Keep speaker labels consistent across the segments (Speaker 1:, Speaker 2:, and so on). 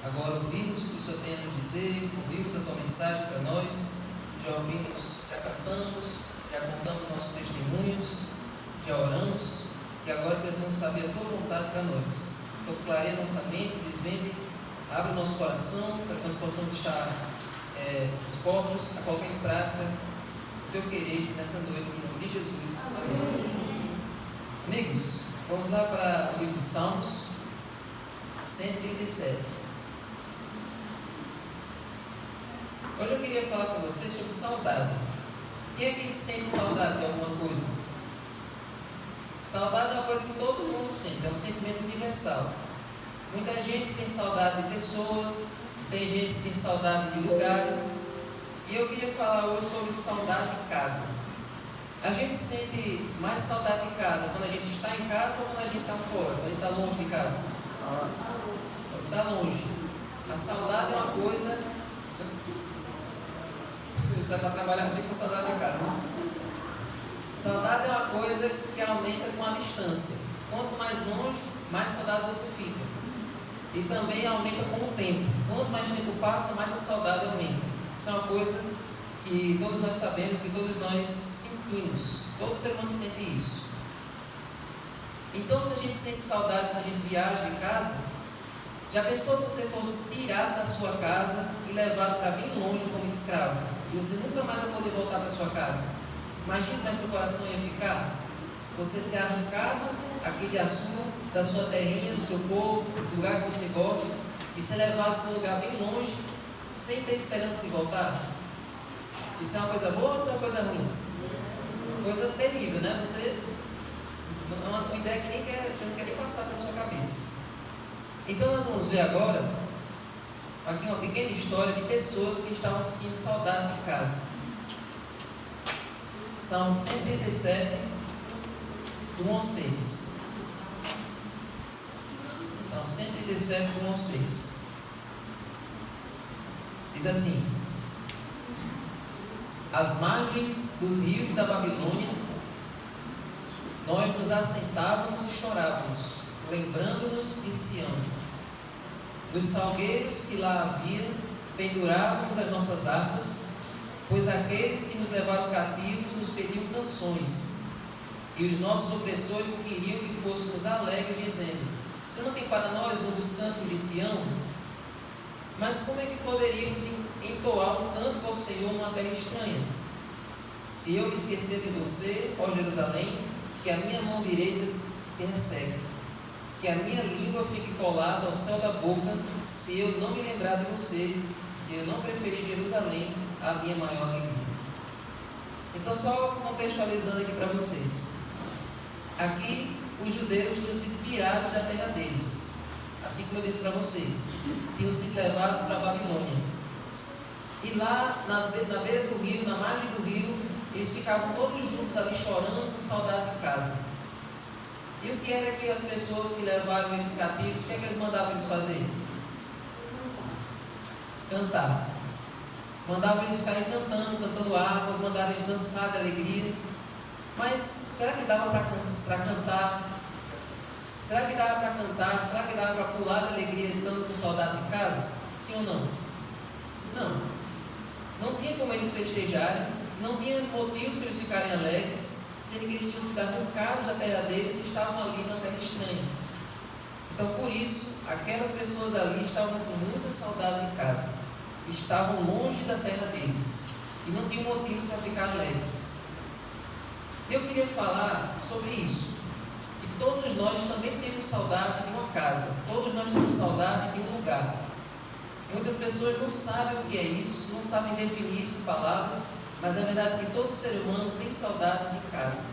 Speaker 1: agora ouvimos o que o Senhor tem a nos dizer, ouvimos a tua mensagem para nós, já ouvimos, já cantamos, já contamos nossos testemunhos, já oramos, e agora precisamos saber a tua vontade para nós. Então, clareia nossa mente, desvende, abre o nosso coração, para que nós possamos estar dispostos a colocar em prática o teu querer nessa noite, em nome de Jesus. Amém. Amigos, vamos lá para o livro de Salmos 137. Hoje eu queria falar com vocês sobre saudade. Quem é que sente saudade de alguma coisa? Saudade é uma coisa que todo mundo sente, é um sentimento universal. Muita gente tem saudade de pessoas, tem gente que tem saudade de lugares, e eu queria falar hoje sobre saudade de casa. A gente sente mais saudade de casa quando a gente está em casa ou quando a gente está fora, quando a gente está longe de casa? Quando está longe. A saudade é uma coisa. Você vai trabalhar aqui com saudade de casa, né? Saudade é uma coisa que aumenta com a distância. Quanto mais longe, mais saudade você fica. E também aumenta com o tempo. Quanto mais tempo passa, mais a saudade aumenta. Isso é uma coisa que todos nós sabemos, que todos nós sentimos. Todo ser humano sente isso. Então, se a gente sente saudade quando a gente viaja de casa, já pensou se você fosse tirado da sua casa e levado para bem longe como escravo? E você nunca mais vai poder voltar para sua casa? Imagine como é seu coração ia ficar. Você ser arrancado aqui da sua terrinha, do seu povo, do lugar que você gosta, e ser levado para um lugar bem longe, sem ter esperança de voltar. Isso é uma coisa boa ou isso é uma coisa ruim? Uma coisa terrível, né? Você é uma ideia que você não quer nem passar pela sua cabeça. Então nós vamos ver agora aqui uma pequena história de pessoas que estavam sentindo saudade de casa. Salmo 137, do 1 ao 6. Salmo 137, do 1 ao 6. Diz assim: às margens dos rios da Babilônia, nós nos assentávamos e chorávamos, lembrando-nos de Sião. Nos salgueiros que lá havia, pendurávamos as nossas harpas, pois aqueles que nos levaram cativos nos pediam canções, e os nossos opressores queriam que fôssemos alegres, dizendo: cantem para nós um dos cantos de Sião. Mas como é que poderíamos entoar um canto ao Senhor numa terra estranha? Se eu me esquecer de você, ó Jerusalém, que a minha mão direita se resseque, que a minha língua fique colada ao céu da boca, se eu não me lembrar de você, se eu não preferir Jerusalém, a minha maior alegria. Então, só contextualizando aqui para vocês. Aqui, os judeus tinham sido tirados da terra deles, assim como eu disse para vocês, tinham sido levados para a Babilônia. E lá, na beira do rio, na margem do rio, eles ficavam todos juntos ali chorando com saudade de casa. E o que era que as pessoas que levaram eles cativos, o que é que eles mandavam eles fazer? Cantar. Mandavam eles ficarem cantando harpas, mandavam eles dançar de alegria. Mas será que dava para cantar? Será que dava para cantar? Será que dava para pular de alegria estando com saudade de casa? Sim ou não? Não. Não tinha como eles festejarem, não tinha motivos para eles ficarem alegres, sendo que eles tinham sido arrancados da terra deles e estavam ali na terra estranha. Então, por isso, aquelas pessoas ali estavam com muita saudade de casa, estavam longe da terra deles e não tinham motivos para ficar alegres. Eu queria falar sobre isso, que todos nós também temos saudade de uma casa, todos nós temos saudade de um lugar. Muitas pessoas não sabem o que é isso, não sabem definir isso em palavras, mas é verdade que todo ser humano tem saudade de casa.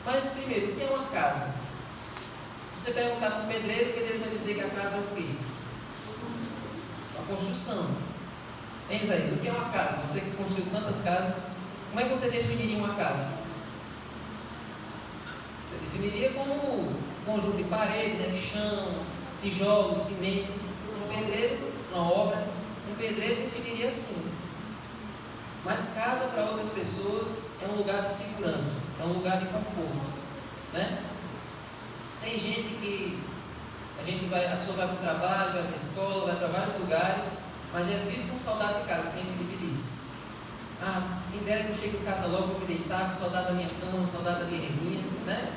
Speaker 1: Mas primeiro, o que é uma casa? Se você perguntar para o pedreiro vai dizer que a casa é o quê? Uma construção. Hein, Isaías? O que é uma casa? Você que construiu tantas casas, como é que você definiria uma casa? Você definiria como um conjunto de parede, né, de chão, tijolos, cimento. Um pedreiro, uma obra, um pedreiro definiria assim. Mas casa para outras pessoas é um lugar de segurança, é um lugar de conforto, né? Tem gente que A pessoa vai para o trabalho, vai para a escola, vai para vários lugares, mas já vive com saudade de casa, como Felipe disse. Quem dera que eu chegue em casa logo, vou me deitar, com saudade da minha cama, saudade da minha reninha, né?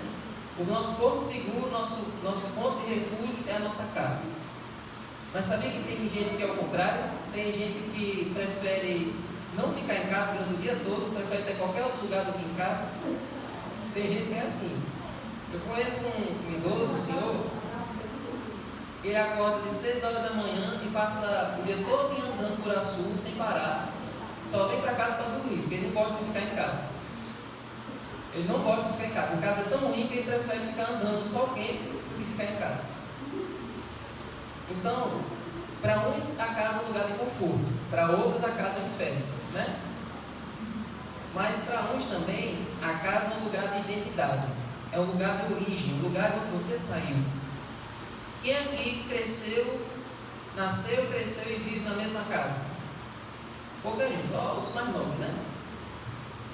Speaker 1: O nosso ponto seguro, nosso ponto de refúgio é a nossa casa. Mas sabia que tem gente que é ao contrário? Tem gente que prefere não ficar em casa durante o dia todo, prefere ter qualquer outro lugar do que em casa. Tem gente que é assim. Eu conheço um idoso, um senhor, ele acorda de 6 horas da manhã e passa o dia todo andando por Açu sem parar. Só vem para casa para dormir, porque ele não gosta de ficar em casa. Ele não gosta de ficar em casa. Em casa é tão ruim que ele prefere ficar andando no sol quente do que ficar em casa. Então, para uns a casa é um lugar de conforto, para outros a casa é um inferno, né? Mas para uns também a casa é um lugar de identidade, é um lugar de origem, um lugar de onde você saiu. Quem aqui nasceu, cresceu e vive na mesma casa? Pouca gente, só os mais novos, né?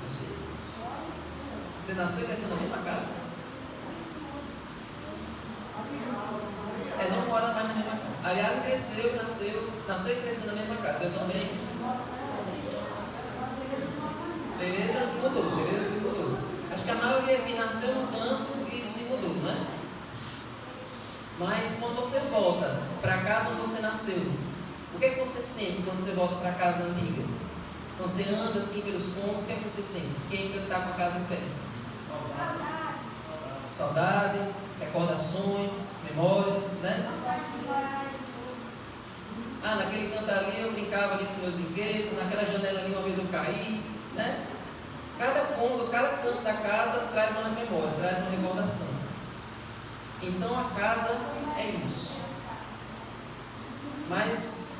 Speaker 1: Você nasceu e cresceu na mesma casa? Não mora mais na mesma casa. Ariane nasceu e cresceu na mesma casa. Eu também. Tereza se mudou. Acho que a maioria aqui nasceu no canto e se mudou, né? Mas quando você volta para a casa onde você nasceu, o que é que você sente quando você volta para a casa antiga? Quando você anda assim pelos cômodos, o que é que você sente? Quem ainda está com a casa em pé? Saudade, recordações, memórias, né? Naquele canto ali eu brincava ali com meus brinquedos, naquela janela ali uma vez eu caí, né? Cada cômodo, cada canto da casa traz uma memória, traz uma recordação. Então a casa é isso. Mas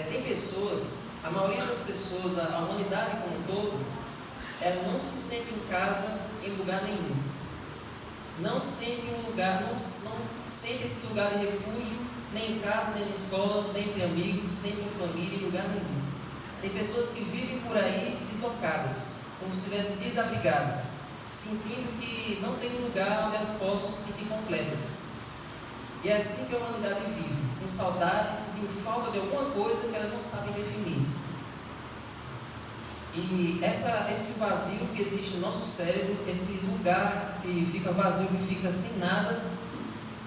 Speaker 1: tem pessoas, a maioria das pessoas, a humanidade como um todo, ela não se sente em casa em lugar nenhum. Não sente um lugar, não sente esse lugar de refúgio, nem em casa, nem na escola, nem entre amigos, nem entre família, em lugar nenhum. Tem pessoas que vivem por aí deslocadas, como se estivessem desabrigadas, sentindo que não tem um lugar onde elas possam se sentir completas. E é assim que a humanidade vive, com saudade, sentindo falta de alguma coisa que elas não sabem definir. E esse vazio que existe no nosso cérebro, esse lugar que fica vazio, que fica sem nada,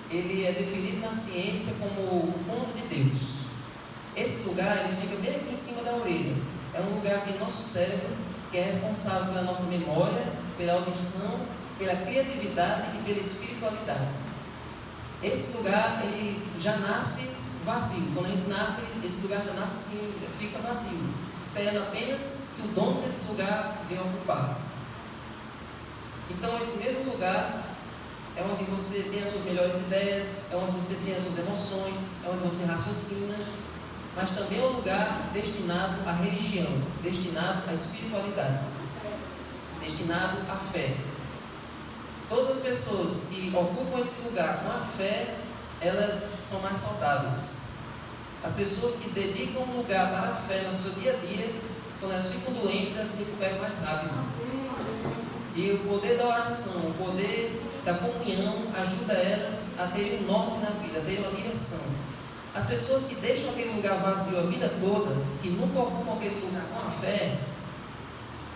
Speaker 1: ele é definido na ciência como o ponto de Deus. Esse lugar ele fica bem aqui em cima da orelha. É um lugar que nosso cérebro, que é responsável pela nossa memória, pela audição, pela criatividade e pela espiritualidade. Esse lugar ele já nasce vazio. Quando a gente nasce, esse lugar já nasce assim, já fica vazio, esperando apenas que o dono desse lugar venha ocupar. Então esse mesmo lugar é onde você tem as suas melhores ideias, é onde você tem as suas emoções, é onde você raciocina, mas também é um lugar destinado à religião, destinado à espiritualidade, destinado à fé. Todas as pessoas que ocupam esse lugar com a fé, elas são mais saudáveis. As pessoas que dedicam um lugar para a fé no seu dia a dia, quando elas ficam doentes, elas se recuperam mais rápido. E o poder da oração, o poder da comunhão ajuda elas a terem um norte na vida, a terem uma direção. As pessoas que deixam aquele lugar vazio a vida toda, que nunca ocupam aquele lugar com a fé,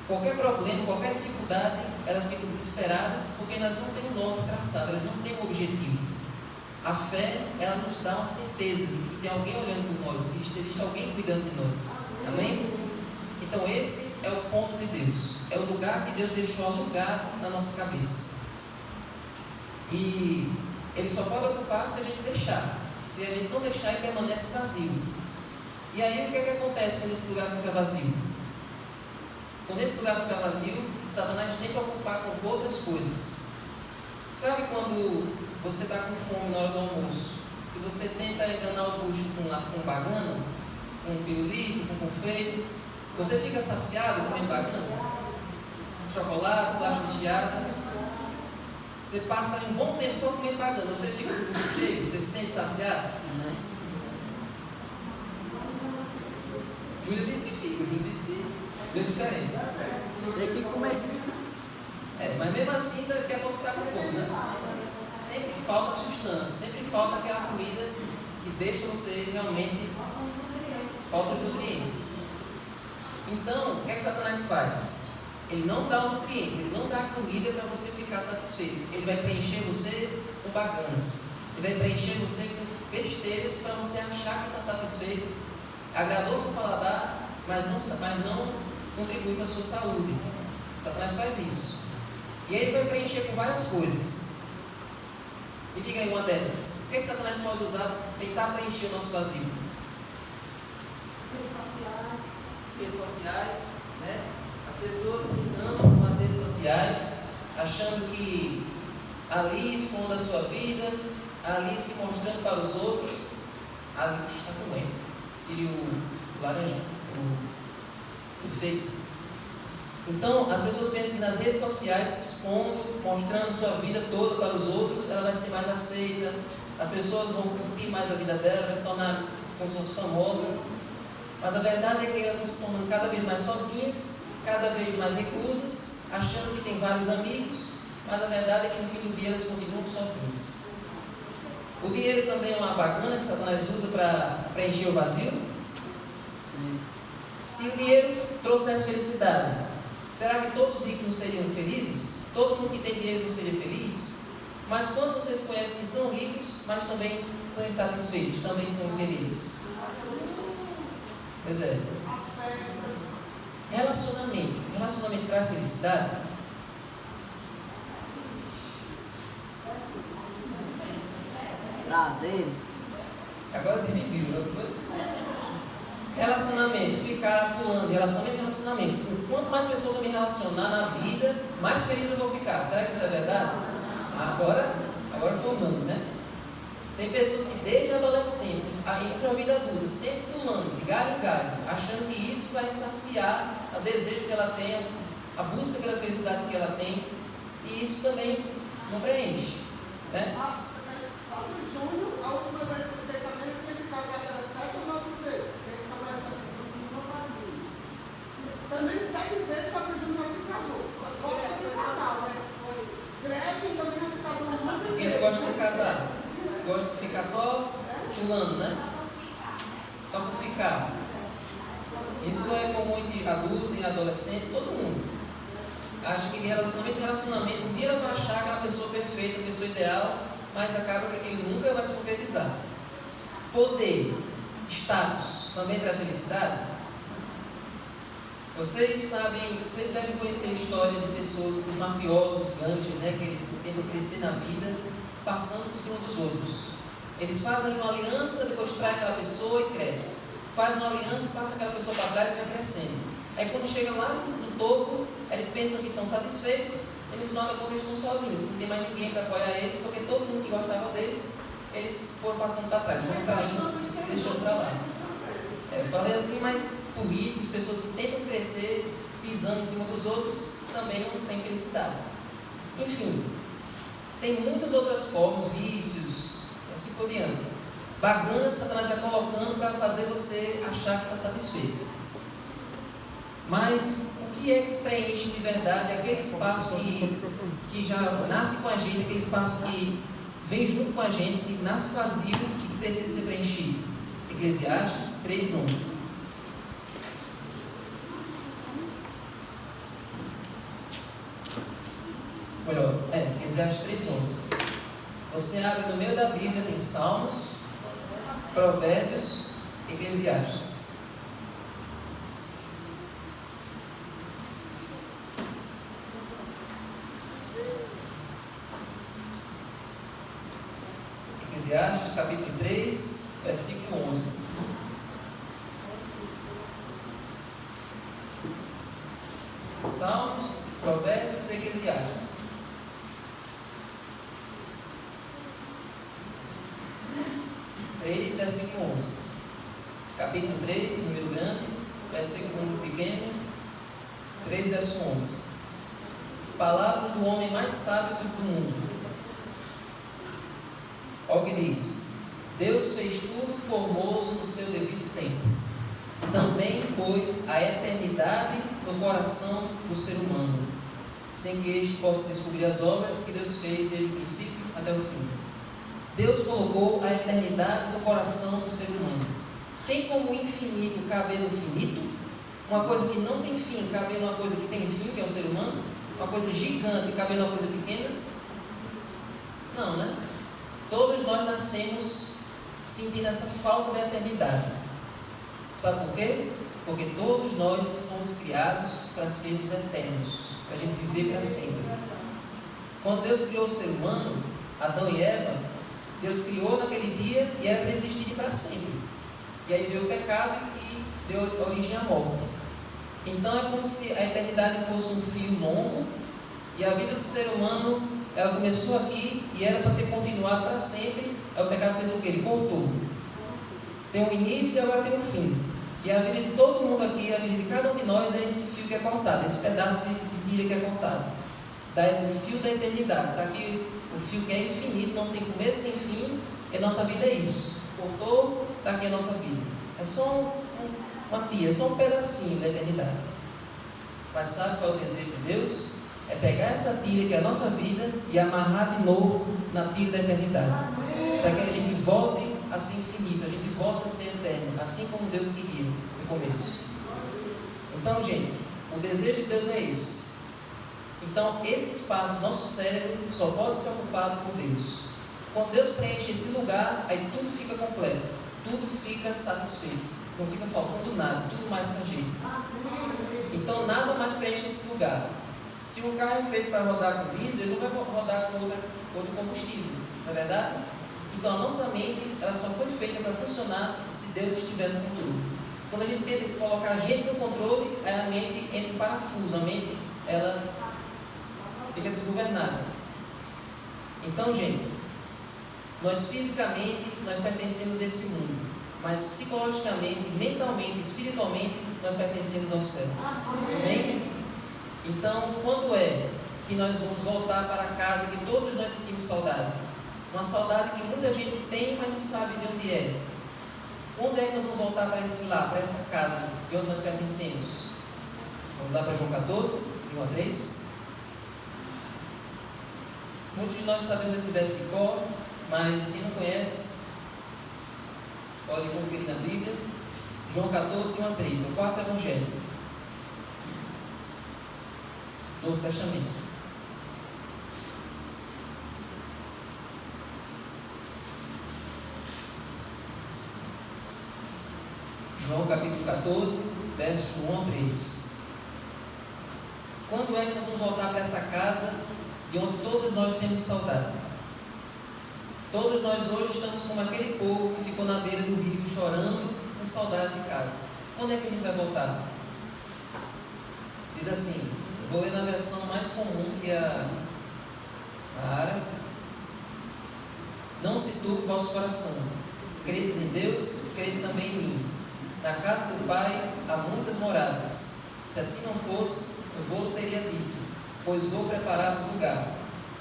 Speaker 1: qualquer problema, qualquer dificuldade, elas ficam desesperadas porque elas não têm um norte traçado, elas não têm um objetivo. A fé, ela nos dá uma certeza de que tem alguém olhando por nós, que existe alguém cuidando de nós. Amém? Então esse é o ponto de Deus, é o lugar que Deus deixou alugado na nossa cabeça. E Ele só pode ocupar se a gente deixar. Se a gente não deixar, ele permanece vazio. E aí o que acontece quando esse lugar fica vazio? Quando esse lugar fica vazio, Satanás tenta ocupar com outras coisas. Sabe quando você está com fome na hora do almoço e você tenta enganar o bucho com bagana, com pirulito, com confeito? Você fica saciado comendo bagana? Chocolate, bolacha recheada? Você passa um bom tempo só comendo bagana, você fica com o bucho cheio, você se sente saciado? Júlia disse que fica, Júlia disse que é diferente.
Speaker 2: Tem que comer.
Speaker 1: Mas mesmo assim, daqui a pouco você está com fome, né? sempre falta substância, sempre falta aquela comida que deixa você realmente, falta os nutrientes. Então, o que é que Satanás faz? Ele não dá o nutriente, ele não dá a comida para você ficar satisfeito. Ele vai preencher você com baganas, ele vai preencher você com besteiras para você achar que está satisfeito, agradou seu paladar, mas não contribui para a sua saúde. Satanás faz isso. E aí ele vai preencher com várias coisas. Me diga aí uma delas. O que é que Satanás pode usar para tentar preencher o nosso vazio? Redes sociais, né? As pessoas se enganam com as redes sociais, achando que ali expondo a sua vida, ali se mostrando para os outros, ali está comendo. Tire o laranja, o efeito. Então, as pessoas pensam que nas redes sociais, expondo, mostrando a sua vida toda para os outros, ela vai ser mais aceita, as pessoas vão curtir mais a vida dela, vai se tornar como se fosse famosa. Mas a verdade é que elas vão se tornando cada vez mais sozinhas, cada vez mais reclusas, achando que tem vários amigos, mas a verdade é que no fim do dia elas continuam sozinhas. O dinheiro também é uma bagana que Satanás usa para preencher o vazio. Se o dinheiro trouxesse felicidade, será que todos os ricos não seriam felizes? Todo mundo que tem dinheiro não seria feliz? Mas quantos vocês conhecem que são ricos, mas também são insatisfeitos, também são infelizes? Pois é. Relacionamento. Relacionamento traz felicidade?
Speaker 2: Prazeres.
Speaker 1: Agora dividiu, né? Relacionamento, ficar pulando, relacionamento. Quanto mais pessoas eu me relacionar na vida, mais feliz eu vou ficar. Será que isso é verdade? Agora formando, né? Tem pessoas que desde a adolescência entram na vida adulta, sempre pulando, de galho em galho, achando que isso vai saciar o desejo que ela tem, a busca pela felicidade que ela tem, e isso também não preenche, né?
Speaker 3: A última vez que eu fiquei sabendo que esse casal era 7 ou 9 vezes. Também 7 vezes para o Júnior não se casou. Gosta de casal, né? Gretchen também não se casou muito.
Speaker 1: Quem não gosta de casar? Gosta de ficar só pulando, né? Só por ficar. Isso é comum entre adultos e adolescentes, todo mundo. Acha que de relacionamento, um dia ela vai achar aquela pessoa perfeita, a pessoa ideal, mas acaba que aquele nunca vai se concretizar. Poder, status, também traz felicidade? Vocês devem conhecer histórias de pessoas, os mafiosos, os gangsters, né, que eles tentam crescer na vida, passando por cima dos outros. Eles fazem uma aliança, depois traem aquela pessoa e cresce. Faz uma aliança, passa aquela pessoa para trás e vai crescendo. Aí quando chega lá no topo, eles pensam que estão satisfeitos e no final da conta eles estão sozinhos, não tem mais ninguém para apoiar eles, porque todo mundo que gostava deles, eles foram passando para trás, foram traindo, deixando para lá. Eu falei assim, mas políticos, pessoas que tentam crescer pisando em cima dos outros, também não têm felicidade. Enfim, tem muitas outras formas, vícios, e assim por diante. Baganas que Satanás vai colocando para fazer você achar que está satisfeito. Mas o que é que preenche de verdade aquele espaço que já nasce com a gente, aquele espaço que vem junto com a gente, que nasce vazio e que precisa ser preenchido? Eclesiastes 3:11. Eclesiastes 3:11. Você abre no meio da Bíblia, tem Salmos, Provérbios, Eclesiastes. Eclesiastes capítulo 3, versículo 11. Salmos, Provérbios e Eclesiastes. Versículo 11. Capítulo 3, número grande, versículo número pequeno, 3, verso 11. Palavras do homem mais sábio do mundo. Olha o que diz: Deus fez tudo formoso no seu devido tempo. Também pôs a eternidade no coração do ser humano, sem que este possa descobrir as obras que Deus fez desde o princípio até o fim. Deus colocou a eternidade no coração do ser humano. Tem como o infinito caber no finito? Uma coisa que não tem fim caber numa coisa que tem fim, que é o ser humano? Uma coisa gigante caber numa coisa pequena? Não, né? Todos nós nascemos sentindo essa falta de eternidade. Sabe por quê? Porque todos nós fomos criados para sermos eternos, para a gente viver para sempre. Quando Deus criou o ser humano, Adão e Eva, Deus criou naquele dia e era para existir para sempre. E aí veio o pecado e deu origem à morte. Então é como se a eternidade fosse um fio longo e a vida do ser humano, ela começou aqui e era para ter continuado para sempre. Aí o pecado fez o quê? Ele cortou. Tem um início e agora tem um fim. E a vida de todo mundo aqui, a vida de cada um de nós é esse fio que é cortado, esse pedaço de tira que é cortado. Do fio da eternidade. Está aqui o fio que é infinito, não tem começo nem fim, e nossa vida é isso. Cortou, está aqui a nossa vida. É só uma tira, é só um pedacinho da eternidade. Mas sabe qual é o desejo de Deus? É pegar essa tira que é a nossa vida e amarrar de novo na tira da eternidade. Para que a gente volte a ser infinito, a gente volte a ser eterno, assim como Deus queria no começo. Então, gente, o desejo de Deus é esse. Então, esse espaço do nosso cérebro só pode ser ocupado por Deus. Quando Deus preenche esse lugar, aí tudo fica completo, tudo fica satisfeito, não fica faltando nada, tudo mais se ajeita. Então, nada mais preenche esse lugar. Se um carro é feito para rodar com diesel, ele não vai rodar com outro combustível, não é verdade? Então, a nossa mente, ela só foi feita para funcionar se Deus estiver no controle. Quando a gente tenta colocar a gente no controle, aí a mente entra em parafuso, a mente, ela fica desgovernada. Então, gente, nós fisicamente, nós pertencemos a esse mundo, mas psicologicamente, mentalmente, espiritualmente, nós pertencemos ao céu. Amém? Então, quando é que nós vamos voltar para a casa que todos nós sentimos saudade? Uma saudade que muita gente tem, mas não sabe de onde é. Quando é que nós vamos voltar para esse lar, para essa casa de onde nós pertencemos? Vamos lá para João 14, de 1 a 3. Muitos de nós sabemos esse verso de cor, mas quem não conhece, pode conferir na Bíblia. João 14, de 1 a 3, é o quarto evangelho, Novo Testamento. João capítulo 14, versos 1 a 3. Quando é que nós vamos voltar para essa casa de onde todos nós temos saudade? Todos nós hoje estamos como aquele povo que ficou na beira do rio chorando com saudade de casa. Quando é que a gente vai voltar? Diz assim, eu vou ler na versão mais comum, que é a Ara. Não se turbe o vosso coração. Credes em Deus, crede também em mim. Na casa do Pai há muitas moradas. Se assim não fosse, eu vou teria dito, pois vou preparar-vos lugar.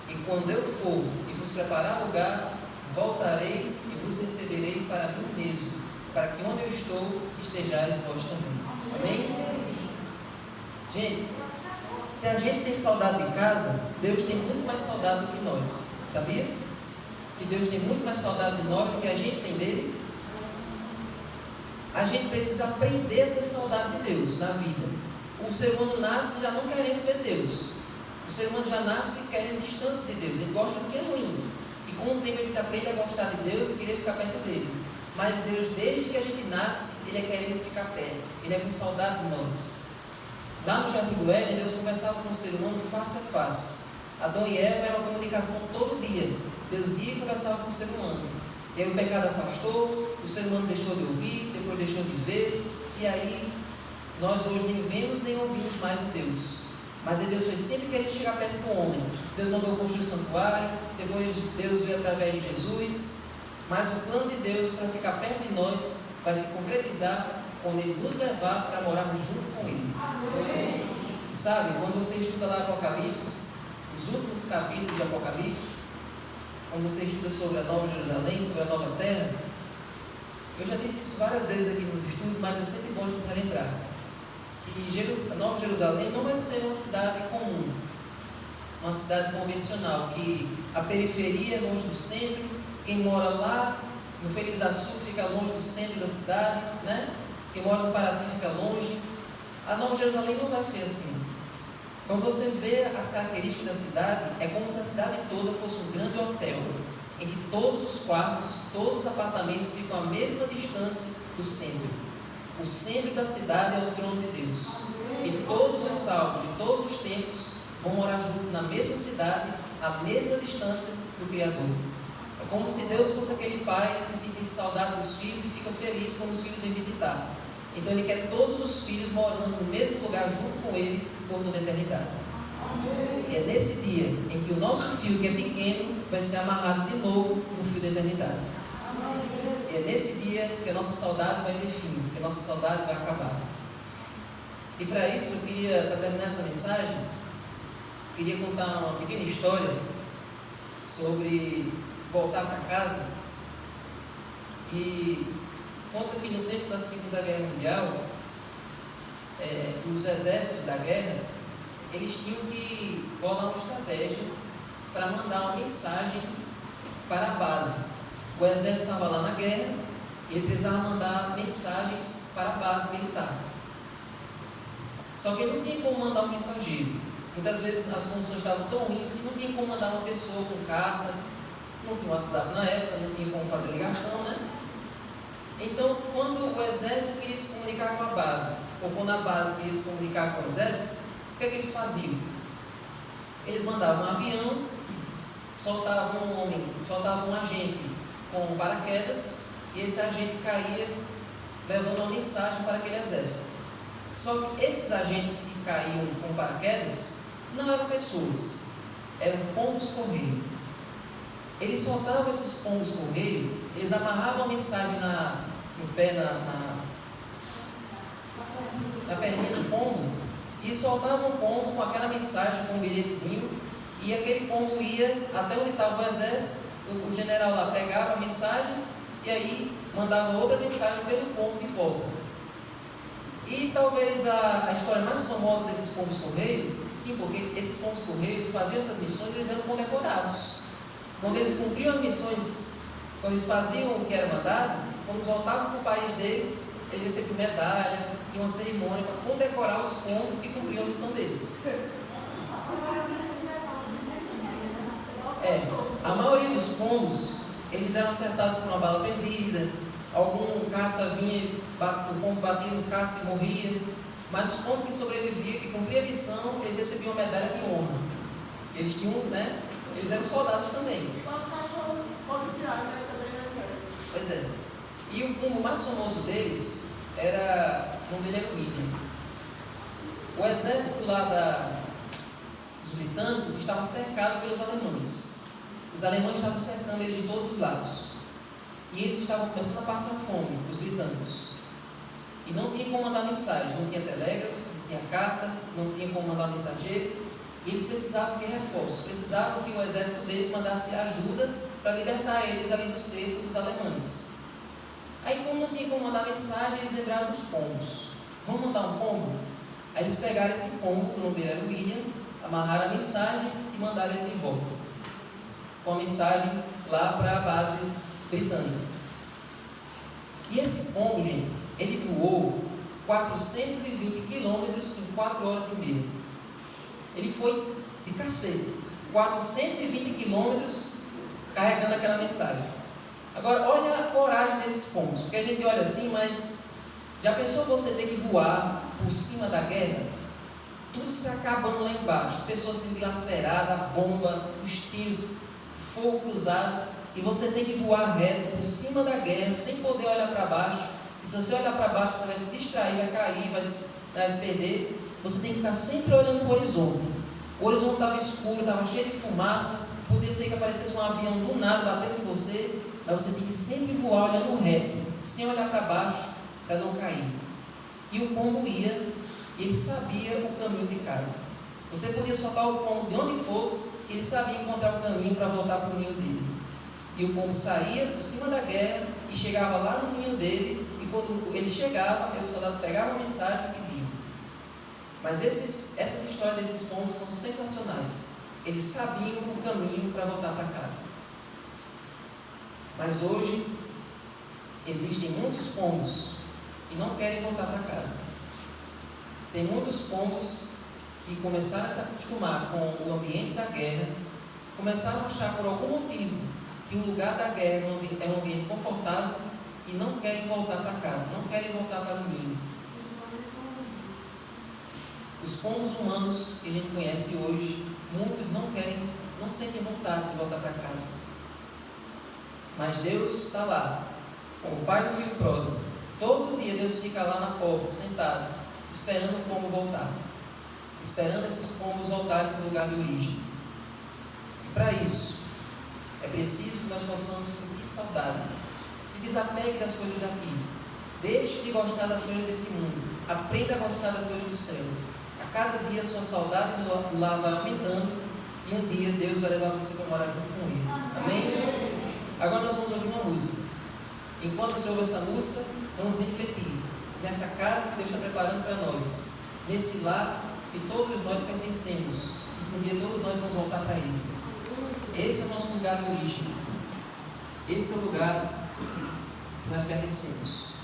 Speaker 1: E quando eu for e vos preparar lugar, voltarei e vos receberei para mim mesmo, para que onde eu estou, estejais vós também. Amém? Gente, se a gente tem saudade de casa, Deus tem muito mais saudade do que nós. Sabia? Que Deus tem muito mais saudade de nós do que a gente tem dele. A gente precisa aprender a ter saudade de Deus na vida. O ser humano nasce já não querendo ver Deus. O ser humano já nasce querendo distância de Deus. Ele gosta do que é ruim. E com o tempo a gente aprende a gostar de Deus e querer ficar perto dele. Mas Deus, desde que a gente nasce, Ele é querendo ficar perto. Ele é com saudade de nós. Lá no Jardim do Éden, Deus conversava com o ser humano face a face. Adão e Eva era uma comunicação todo dia. Deus ia e conversava com o ser humano. E aí o pecado afastou, o ser humano deixou de ouvir, depois deixou de ver, e aí nós hoje nem vemos nem ouvimos mais em Deus. Mas aí Deus foi sempre querendo chegar perto do homem. Deus mandou construir o santuário, depois Deus veio através de Jesus, mas o plano de Deus para ficar perto de nós vai se concretizar quando Ele nos levar para morarmos junto com Ele. Amém. E sabe, quando você estuda lá Apocalipse, os últimos capítulos de Apocalipse, quando você estuda sobre a Nova Jerusalém, sobre a Nova Terra, eu já disse isso várias vezes aqui nos estudos, mas é sempre bom de relembrar que a Nova Jerusalém não vai ser uma cidade comum. uma cidade convencional, que a periferia é longe do centro, quem mora lá no Feliz Açu fica longe do centro da cidade, né? Quem mora no Paraty fica longe. A Nova Jerusalém não vai ser assim. Quando você vê as características da cidade, é como se a cidade toda fosse um grande hotel, em que todos os quartos, todos os apartamentos ficam à mesma distância do centro. O centro da cidade é o trono de Deus. E todos os salvos de todos os tempos vão morar juntos na mesma cidade, à mesma distância do Criador. É como se Deus fosse aquele pai que sente saudade dos filhos e fica feliz quando os filhos vêm visitar. Então Ele quer todos os filhos morando no mesmo lugar junto com Ele por toda a eternidade. E é nesse dia em que o nosso fio, que é pequeno, vai ser amarrado de novo no fio da eternidade. E é nesse dia que a nossa saudade vai ter fim, que a nossa saudade vai acabar. E para isso, eu queria, para terminar essa mensagem, eu queria contar uma pequena história sobre voltar para casa. E conta que no tempo da Segunda Guerra Mundial, os exércitos da guerra, eles tinham que bolar uma estratégia para mandar uma mensagem para a base. O exército estava lá na guerra e ele precisava mandar mensagens para a base militar. Só que ele não tinha como mandar um mensageiro. Muitas vezes as condições estavam tão ruins que não tinha como mandar uma pessoa com carta, não tinha WhatsApp na época, não tinha como fazer ligação, né? Então, quando o exército queria se comunicar com a base, ou quando a base queria se comunicar com o exército, o que é que eles faziam? Eles mandavam um avião, soltavam um agente com paraquedas, e esse agente caía levando uma mensagem para aquele exército. Só que esses agentes que caíam com paraquedas não eram pessoas, eram pombos-correio. Eles soltavam esses pombos-correio, eles amarravam a mensagem no pé, na perninha do pombo, e soltavam o pombo com aquela mensagem, com um bilhetezinho, e aquele pombo ia até onde estava o exército, o general lá pegava a mensagem, e aí mandava outra mensagem pelo pombo de volta. E talvez a história mais famosa desses pombos-correio, sim, porque esses pombos-correios faziam essas missões, eles eram condecorados. Quando eles cumpriam as missões, quando eles faziam o que era mandado, quando eles voltavam para o país deles, eles recebiam medalha, tinha uma cerimônia para condecorar os pombos que cumpriam a missão deles. A maioria dos pombos, eles eram acertados por uma bala perdida, algum caça vinha, o pombo batia no caça e morria, mas os pombos que sobreviviam, que cumpriam a missão, eles recebiam medalha de honra. Eles tinham, né? Eles eram soldados também.
Speaker 3: Os cachorros policiais, né? Também recebem.
Speaker 1: Pois é. E o pombo mais famoso deles o nome dele era William. O exército lá dos britânicos estava cercado pelos alemães. Os alemães estavam cercando eles de todos os lados. E eles estavam começando a passar fome, os britânicos. E não tinha como mandar mensagem, não tinha telégrafo, não tinha carta, não tinha como mandar mensageiro. E eles precisavam de reforço, precisavam que o exército deles mandasse ajuda para libertar eles ali do cerco dos alemães. Aí, como não tinha como mandar mensagem, eles lembraram dos pombos. Vamos mandar um pombo? Aí eles pegaram esse pombo, o nome dele era William, amarraram a mensagem e mandaram ele de volta, com a mensagem lá para a base britânica. E esse pombo, gente, ele voou 420 quilômetros em 4 horas e meia. Ele foi de cacete, 420 quilômetros carregando aquela mensagem. Agora, olha a coragem desses pombos, porque a gente olha assim, mas já pensou você ter que voar por cima da guerra? Tudo se acabando lá embaixo, as pessoas sendo dilaceradas, a bomba, os tiros, fogo cruzado, e você tem que voar reto por cima da guerra, sem poder olhar para baixo. E se você olhar para baixo, você vai se distrair, vai cair, vai se perder. Você tem que ficar sempre olhando para o horizonte. O horizonte estava escuro, estava cheio de fumaça, podia ser que aparecesse um avião do nada, batesse em você, mas você tem que sempre voar olhando reto, sem olhar para baixo, para não cair. E o pombo ia, e ele sabia o caminho de casa. Você podia soltar o pombo de onde fosse, que ele sabia encontrar o caminho para voltar para o ninho dele. E o pombo saía por cima da guerra e chegava lá no ninho dele, e quando ele chegava, os soldados pegavam a mensagem e pediam. Mas essas histórias desses pombos são sensacionais. eles sabiam o caminho para voltar para casa. Mas hoje existem muitos pombos que não querem voltar para casa. Tem muitos pombos que começaram a se acostumar com o ambiente da guerra, começaram a achar por algum motivo que o lugar da guerra é um ambiente confortável e não querem voltar para casa, não querem voltar para o ninho. Os pombos humanos que a gente conhece hoje, muitos não sentem vontade de voltar para casa. Mas Deus está lá, como o pai do filho pródigo. Todo dia Deus fica lá na porta, sentado, esperando o pombo voltar, esperando esses pombos voltarem para o lugar de origem. E para isso, é preciso que nós possamos sentir saudade. Se desapegue das coisas daqui. Deixe de gostar das coisas desse mundo. Aprenda a gostar das coisas do céu. A cada dia a sua saudade do lar vai aumentando e um dia Deus vai levar você para morar junto com Ele. Amém? Agora nós vamos ouvir uma música. Enquanto você ouve essa música, vamos refletir nessa casa que Deus está preparando para nós, nesse lar que todos nós pertencemos e que um dia todos nós vamos voltar para Ele. Esse é o nosso lugar de origem. Esse é o lugar que nós pertencemos.